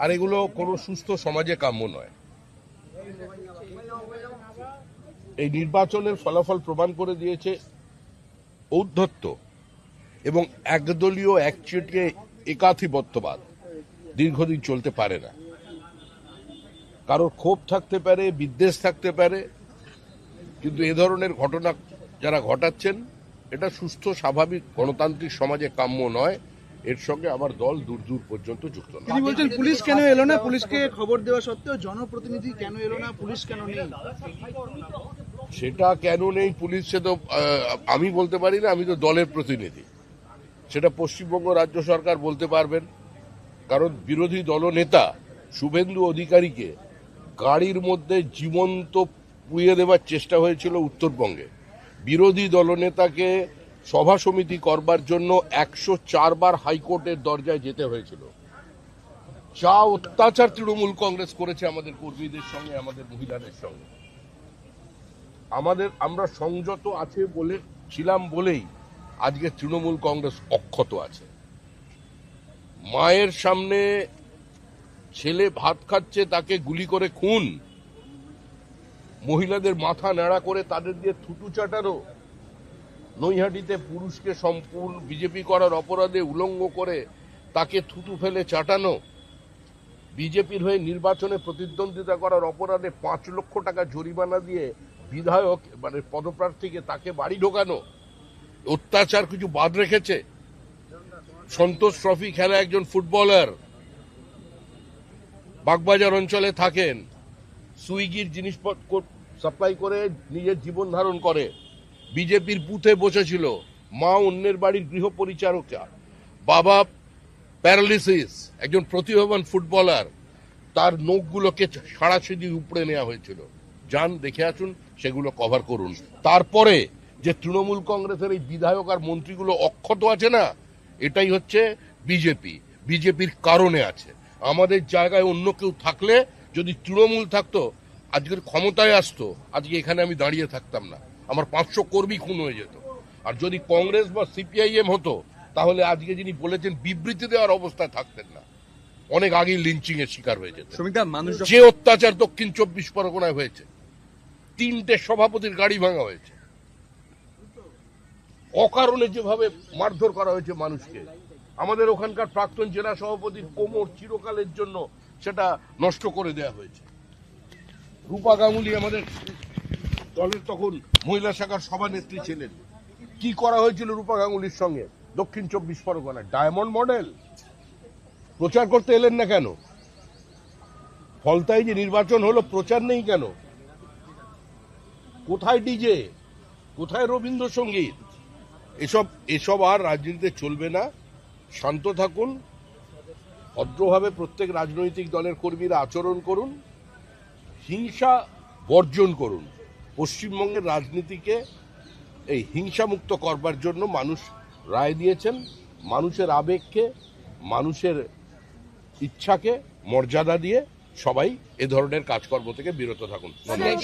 আর এগুলো কোনো সুস্থ সমাজে কাম্য নয়। এই নির্বাচনের ফলাফল প্রমাণ করে দিয়েছে ঔদ্ধত্য এবং একদলীয় একচেটিয়া একাধিপত্যবাদ দীর্ঘদিন চলতে পারে না। কারোর ক্ষোভ থাকতে পারে, বিদ্বেষ থাকতে পারে, কিন্তু এ ধরনের ঘটনা যারা ঘটাচ্ছেন এটা সুস্থ স্বাভাবিক গণতান্ত্রিক সমাজে কাম্য নয়। এর সঙ্গে আমার দল দূর দূর পর্যন্ত যুক্ত নয়। তিনি বলছেন পুলিশ কেন এলো না, পুলিশকে খবর দেওয়া সত্ত্বেও জনপ্রতিনিধি কেন এলো না, পুলিশ কেন নেই? সেটা কেন নেই পুলিশ, সে তো আমি বলতে পারি না, আমি তো দলের প্রতিনিধি। সেটা পশ্চিমবঙ্গ রাজ্য সরকার বলতে পারবেন, কারণ বিরোধী দলনেতা শুভেন্দু অধিকারীকে গাড়ির মধ্যে জীবন্ত পুড়িয়ে দেওয়ার চেষ্টা হয়েছিল উত্তরবঙ্গে। বিরোধী দলনেতাকে সভা সমিতি করবার জন্য 104 বার হাইকোর্টের দরজায় যেতে হয়েছিল। যা অত্যাচার তৃণমূল কংগ্রেস করেছে আমাদের কর্মীদের সঙ্গে, আমাদের মহিলাদের সঙ্গে, আমরা সংযত আছে ছিলাম বলেই আজকে তৃণমূল কংগ্রেস অক্ষত আছে। মায়ের সামনে ছেলে ভাত খাচ্ছে, তাকে গুলি করে খুন, মহিলাদের মাথা ন্যাড়া করে তাদের দিয়ে থুতু চাটানো, নৈহাটিতে পুরুষকে সম্পূর্ণ বিজেপি করার অপরাধে উলঙ্গ করে তাকে থুতু ফেলে চাটানো, বিজেপির হয়ে নির্বাচনে প্রতিদ্বন্দ্বিতা করার অপরাধে 5 লক্ষ টাকা জরিমানা দিয়ে বিধায়ক মানে পদপ্রার্থীকে তাকে বাড়ি ঢোকানো, অত্যাচার কিছু বাদ রেখেছে? সন্তোষ ট্রফি খেলা একজন ফুটবলার বাগবাজার অঞ্চলে থাকেন, সুইগির জিনিসপত্র সাপ্লাই করে নিজের জীবন ধারণ করে, বিজেপির বুথে বসেছিল, মা অন্যের বাড়ির গৃহ পরিচারিকা, বাবা প্যারালিসিস, একজন প্রতিভাবান ফুটবলার, তার নখগুলোকে সারাশিদি উপড়ে নেওয়া হয়েছিল। যান দেখে আসুন, সেগুলো কভার করুন। তারপরে যে তৃণমূল কংগ্রেসের এই বিধায়ক আর মন্ত্রীগুলো অক্ষত আছে না, এটাই হচ্ছে বিজেপির কারণে আছে। আমাদের জায়গায় অন্য কেউ থাকলে, যদি তৃণমূল থাকতো, আজকের ক্ষমতায় আসতো, আজকে এখানে আমি দাঁড়িয়ে থাকতাম না, আমার 500 কর্মী খুন হয়ে যেত। আর যদি কংগ্রেস বা সিপিআইএম হতো, তাহলে আজকে যিনি বলেছেন বিবৃতি দেওয়ার অবস্থায় থাকতেন না, অনেক আগেই লিঞ্চিং এর শিকার হয়ে যেত। যে অত্যাচার দক্ষিণ 24 পরগনায় হয়েছে, 3টে সভাপতির গাড়ি ভাঙা হয়েছে, অকারণে যেভাবে মারধর করা হয়েছে মানুষকে, আমাদের ওখানকার প্রাক্তন জেলা সভাপতির কোমর চিরকালের জন্য সেটা নষ্ট করে দেওয়া হয়েছে। রূপা গাঙ্গুলি আমাদের দলের তখন মহিলা শাখার সভানেত্রী ছিলেন, কি করা হয়েছিল রূপা গাঙ্গুলির সঙ্গে দক্ষিণ 24 পরগনায়? ডায়মন্ড মডেল প্রচার করতে এলেন না কেন? ফলতায় যে নির্বাচন হলো, প্রচার নেই কেন? কোথায় ডিজে, কোথায় রবীন্দ্রসঙ্গীত? এসব আর রাজনীতিতে চলবে না। শান্ত থাকুন, ভদ্রভাবে প্রত্যেক রাজনৈতিক দলের কর্মীরা আচরণ করুন, হিংসা বর্জন করুন। পশ্চিমবঙ্গের রাজনীতিকে এই হিংসামুক্ত করবার জন্য মানুষ রায় দিয়েছেন। মানুষের আবেগকে, মানুষের ইচ্ছাকে মর্যাদা দিয়ে সবাই এ ধরনের কাজকর্ম থেকে বিরত থাকুন। ধন্যবাদ।